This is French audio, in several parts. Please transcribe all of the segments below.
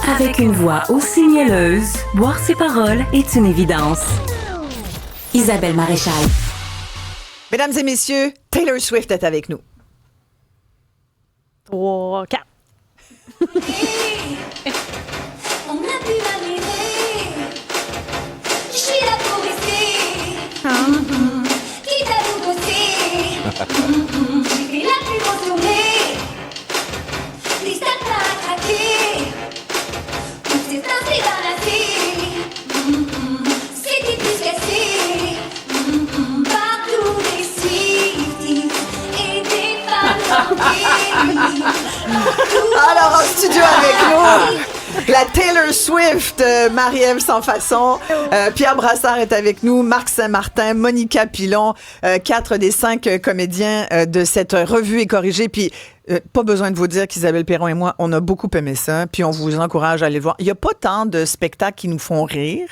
Avec une voix aussi mielleuse, boire ses paroles est une évidence. Isabelle Maréchal. Mesdames et messieurs, Taylor Swift est avec nous. 3, 4. On a pu m'arriver. Je suis là pour rester. Quitte à vous bosser. J'ai fait la plus grosse tournée. Les stats m'ont attraqué. Tout s'est ainsi balancé. C'était plus cassé. Partout des Swifties et des fans. Alors, en studio avec nous, la Taylor Swift, Marie-Ève Sans Façon, Pierre Brassard est avec nous, Marc Saint-Martin, Monica Pilon, 4 des 5 comédiens de cette revue et corrigée. Puis, pas besoin de vous dire qu'Isabelle Perron et moi, on a beaucoup aimé ça. Puis, on vous encourage à aller le voir. Il n'y a pas tant de spectacles qui nous font rire.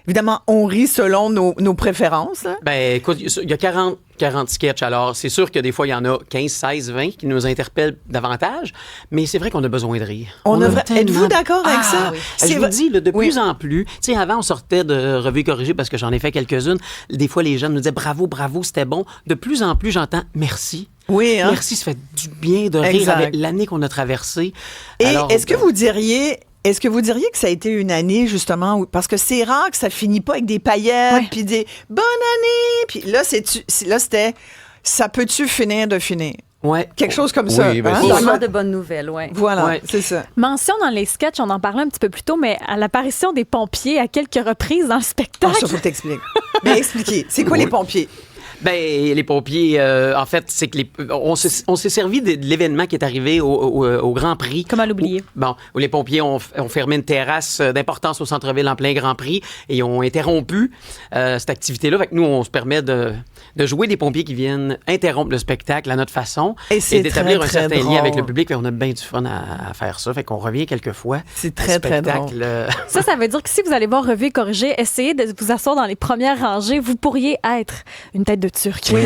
Évidemment, on rit selon nos préférences. Hein? Ben, écoute, il y a 40 sketchs. Alors, c'est sûr que des fois, il y en a 15, 16, 20 qui nous interpellent davantage. Mais c'est vrai qu'on a besoin de rire. Êtes-vous d'accord avec ça? Oui. Je vous dis, là, de plus en plus. Tu sais, avant, on sortait de revues corrigées parce que j'en ai fait quelques-unes. Des fois, les gens nous disaient bravo, bravo, c'était bon. De plus en plus, j'entends merci. Oui, hein? Merci, ça fait du bien de rire avec l'année qu'on a traversée. Et alors, est-ce que vous diriez que ça a été une année, justement, parce que c'est rare que ça finit pas avec des paillettes, puis des « bonne année », puis là, c'était « ça peut-tu finir de finir ». Ouais. Quelque chose comme ça. Ben, hein? c'est Vraiment de bonnes nouvelles, oui. Voilà, c'est ça. Mention dans les sketchs, on en parlait un petit peu plus tôt, mais à l'apparition des pompiers à quelques reprises dans le spectacle. Ça, faut que t'expliques. Mais expliquez, c'est quoi les pompiers? Ben, les pompiers, en fait, c'est que on s'est servi de l'événement qui est arrivé au Grand Prix. Comment l'oublier? Où les pompiers ont fermé une terrasse d'importance au centre-ville en plein Grand Prix et ont interrompu cette activité-là. Fait que nous, on se permet de jouer des pompiers qui viennent interrompre le spectacle à notre façon et d'établir très, un certain très lien avec le drôle. public. On a bien du fun à faire ça. Fait qu'on revient quelques fois. C'est très, très drôle. Ça veut dire que si vous allez voir Revue et Corrigée, essayez de vous asseoir dans les premières rangées. Vous pourriez être une tête de Turc. Oui,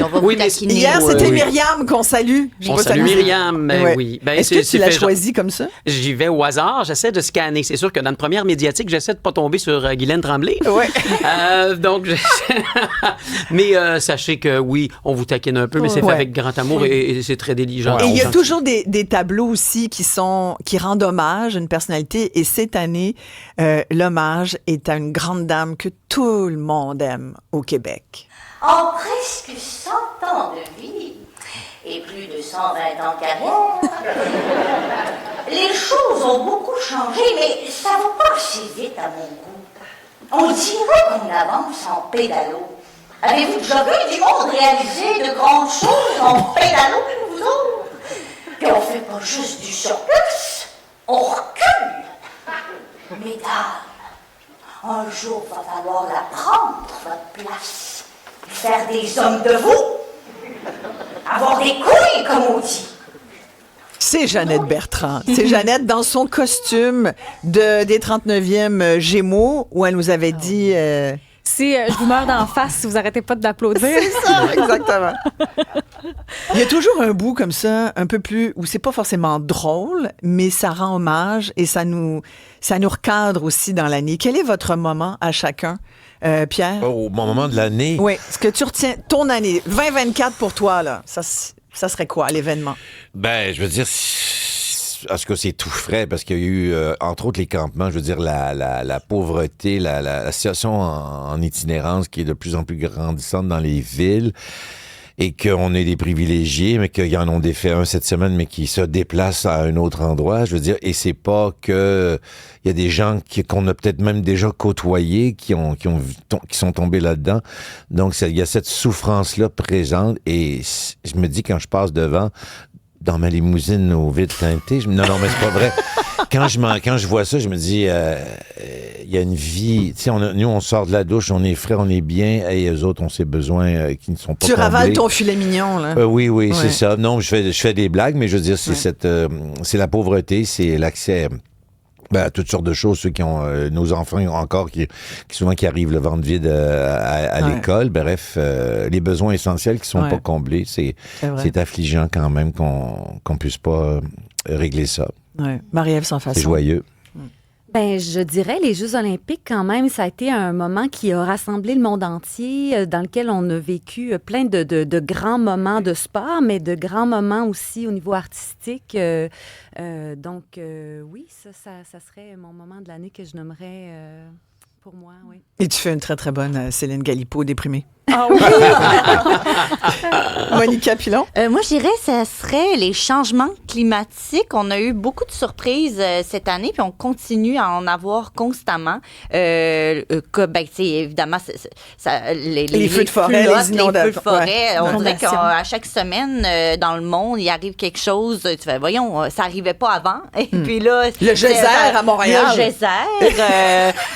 on va vous taquiner. Hier, c'était Myriam qu'on salue. On salue Myriam, oui. Ben, Est-ce que tu l'as choisi comme ça? J'y vais au hasard, j'essaie de scanner. C'est sûr que dans une première médiatique, j'essaie de pas tomber sur Guylaine Tremblay. Oui. Donc, mais sachez que oui, on vous taquine un peu, mais c'est fait avec grand amour et c'est très délicat. Et il y a toujours des tableaux aussi qui rendent hommage à une personnalité. Et cette année, l'hommage est à une grande dame que tout le monde aime au Québec. En presque 100 ans de vie et plus de 120 ans de carrière, les choses ont beaucoup changé, mais ça va pas assez vite à mon goût. On dirait qu'on avance en pédalo. Avez-vous déjà vu du monde réaliser de grandes choses en pédalo, vous autres? Puis on fait pas juste du surplace, on recule. Mesdames, un jour va falloir la prendre, votre place. Faire des hommes de vous. Avoir des couilles, comme on dit. C'est Jeannette Bertrand. C'est Jeannette dans son costume des 39e Gémeaux où elle nous avait dit... Si je vous meurs d'en face si vous arrêtez pas de l'applaudir. C'est ça, exactement. Il y a toujours un bout comme ça, un peu plus, où c'est pas forcément drôle, mais ça rend hommage et ça nous recadre aussi dans l'année. Quel est votre moment à chacun? Pierre? Au moment de l'année? Oui. Ce que tu retiens, ton année, 2024 pour toi, là, ça serait quoi, l'événement? Ben, je veux dire, en tout cas, c'est tout frais parce qu'il y a eu, entre autres, les campements, je veux dire, la pauvreté, la situation en itinérance qui est de plus en plus grandissante dans les villes. Et qu'on est des privilégiés, mais qu'il y en ont défait un cette semaine, mais qui se déplacent à un autre endroit. Je veux dire, et c'est pas que il y a des gens qu'on a peut-être même déjà côtoyés qui sont tombés là-dedans. Donc, il y a cette souffrance-là présente. Et je me dis, quand je passe devant, dans ma limousine aux vitres teintées, non, mais c'est pas vrai. Quand je vois ça, je me dis, il y a une vie. Tu sais, nous, on sort de la douche, on est frais, on est bien, et eux autres ont ces besoins qui ne sont pas Tu comblés. ravales ton filet mignon, là. Oui, Ouais. c'est ça. Non, je fais des blagues, mais je veux dire, c'est la pauvreté, c'est l'accès à toutes sortes de choses. Ceux qui ont nos enfants encore qui souvent qui arrivent le ventre vide à l'école. Bref, les besoins essentiels qui sont pas comblés, c'est affligeant quand même qu'on puisse pas régler ça. Ouais. Marie-Ève Sans Façon. C'est joyeux. Ouais. Ben, je dirais les Jeux olympiques, quand même, ça a été un moment qui a rassemblé le monde entier, dans lequel on a vécu plein de grands moments de sport, mais de grands moments aussi au niveau artistique. Donc, oui, ça serait mon moment de l'année que je nommerais pour moi, oui. Et tu fais une très, très bonne Céline Galipo déprimée. Ah oui! Monica Pilon? Moi, je dirais que ce serait les changements climatiques. On a eu beaucoup de surprises cette année, puis on continue à en avoir constamment. Évidemment, les feux de forêt, les inondations. Les feux de forêt. Ouais. On dirait qu'à chaque semaine, dans le monde, il arrive quelque chose. Tu fais, voyons, ça n'arrivait pas avant. Et puis là... Le geyser à Montréal. Le geyser,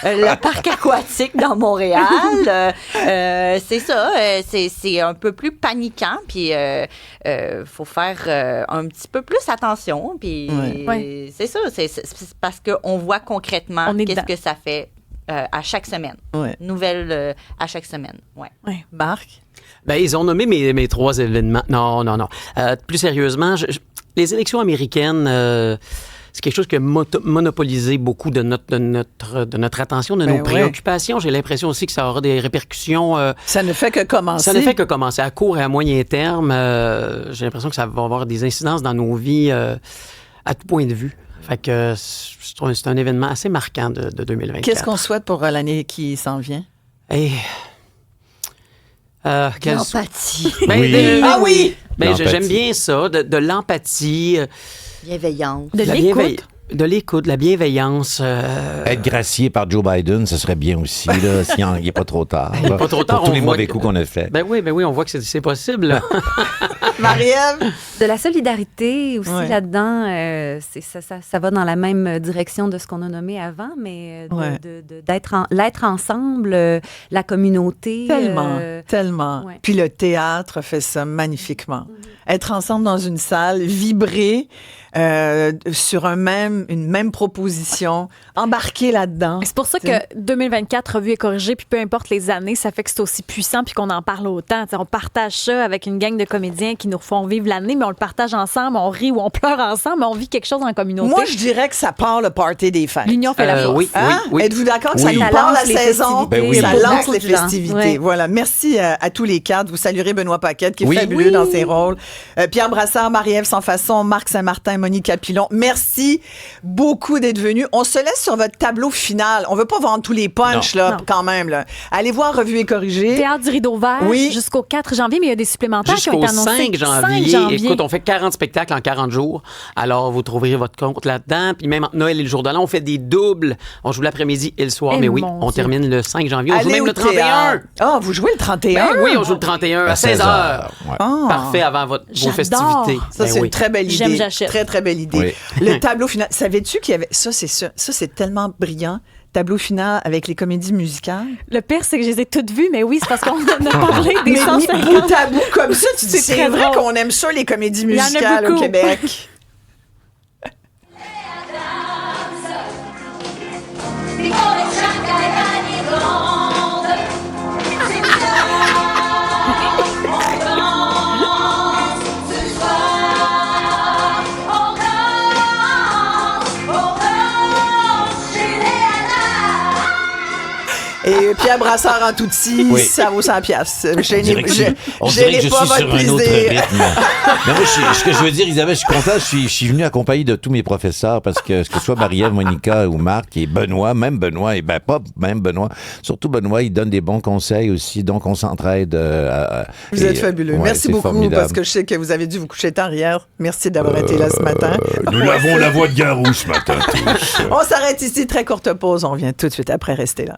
le parc aquatique dans Montréal. C'est ça, c'est un peu plus paniquant, puis faut faire un petit peu plus attention, puis c'est ça, c'est parce qu'on voit concrètement qu'est-ce que ça fait à chaque semaine. Nouvelle à chaque semaine, Marc? Ben, ils ont nommé mes 3 événements. Non. Plus sérieusement, les élections américaines... c'est quelque chose qui a monopolisé beaucoup de notre attention, de nos préoccupations. J'ai l'impression aussi que ça aura des répercussions. Ça ne fait que commencer. Ça ne fait que commencer. À court et à moyen terme, j'ai l'impression que ça va avoir des incidences dans nos vies à tout point de vue. Fait que je trouve que c'est un événement assez marquant de 2024. Qu'est-ce qu'on souhaite pour l'année qui s'en vient? L'empathie. Oui! Ben, j'aime bien ça, de l'empathie. Bienveillance. De l'écoute, de la bienveillance. Être gracié par Joe Biden, ce serait bien aussi, là, s'il n'est pas trop tard. Il n'est pas trop tard. Pour tous les mauvais coups qu'on a fait. Ben oui, on voit que c'est possible. Marie-Ève? De la solidarité aussi là-dedans. Ça va dans la même direction de ce qu'on a nommé avant, mais l'être ensemble, la communauté. Tellement. Ouais. Puis le théâtre fait ça magnifiquement. Être ensemble dans une salle, vibrer sur une même proposition, embarquer là-dedans. C'est pour ça que 2024, Revue et corrigée, puis peu importe les années, ça fait que c'est aussi puissant puis qu'on en parle autant. T'sais, on partage ça avec une gang de comédiens qui nous font vivre l'année, mais on le partage ensemble, on rit ou on pleure ensemble, mais on vit quelque chose en communauté. Moi, je dirais que ça part le party des fêtes. L'union fait la force. Oui. Êtes-vous d'accord que ça Oui. nous Ça part la lance les saison? festivités. Ça Pour lance beaucoup les de gens. festivités. Ouais. Voilà. Merci à tous les quatre. Vous saluerez Benoît Paquette, qui est Oui. fabuleux dans ses rôles. Pierre Brassard, Marie-Ève Sans-Façon, Marc Saint-Martin, Monica Pilon. Merci beaucoup d'être venus. On se laisse sur votre tableau final. On veut pas vendre tous les punchs, là, quand même. Là. Allez voir Revue et corrigée. Théâtre du Rideau Vert jusqu'au 4 janvier, mais il y a des supplémentaires qui ont été Jusqu'au annoncés. 5 janvier. Écoute, on fait 40 spectacles en 40 jours. Alors, vous trouverez votre compte là-dedans. Puis même entre Noël et le jour de l'an, on fait des doubles. On joue l'après-midi et le soir. Eh mais oui, mon on Dieu. termine le 5 janvier. On joue Allez même au le 31. théâtre. Ah, vous jouez le 31? Ben oui, on joue le 31 à 16h. Ouais. Parfait avant vos J'adore. festivités. Ça, Ben c'est oui. une très belle idée. J'aime, j'achète. Très, très belle idée. Oui. Le tableau final. Savais-tu qu'il y avait... Ça, c'est tellement brillant. Tableau final avec les comédies musicales. Le pire, c'est que je les ai toutes vues, mais oui, c'est parce qu'on en a parlé des Mais mis 150. bout à bout comme ça, tu dis, C'est c'est très vrai drôle. qu'on aime ça, les comédies y en a musicales au beaucoup. Québec. Di come Shanghai grande. C'est bizarre, on danse ce soir. On danse chez Léana. Et Pierre Brassard en touti, Oui. ça vaut 100 piastres. On dirait que je pas suis votre sur un autre plaisir. rythme. Mais moi, ce que je veux dire, Isabelle, je suis content. Je suis venu accompagné de tous mes professeurs parce que ce soit Marie-Ève, Monica ou Marc et Benoît, même Benoît, et ben pas même Benoît, surtout Benoît, il donne des bons conseils aussi, donc on s'entraide. Vous êtes fabuleux. Ouais, Merci c'est beaucoup formidable. parce que je sais que vous avez dû vous coucher tard hier. Merci d'avoir été là ce matin. Nous l'avons la voix de Garou ce matin tous. On s'arrête ici, très courte pause. On revient tout de suite après. Restez là.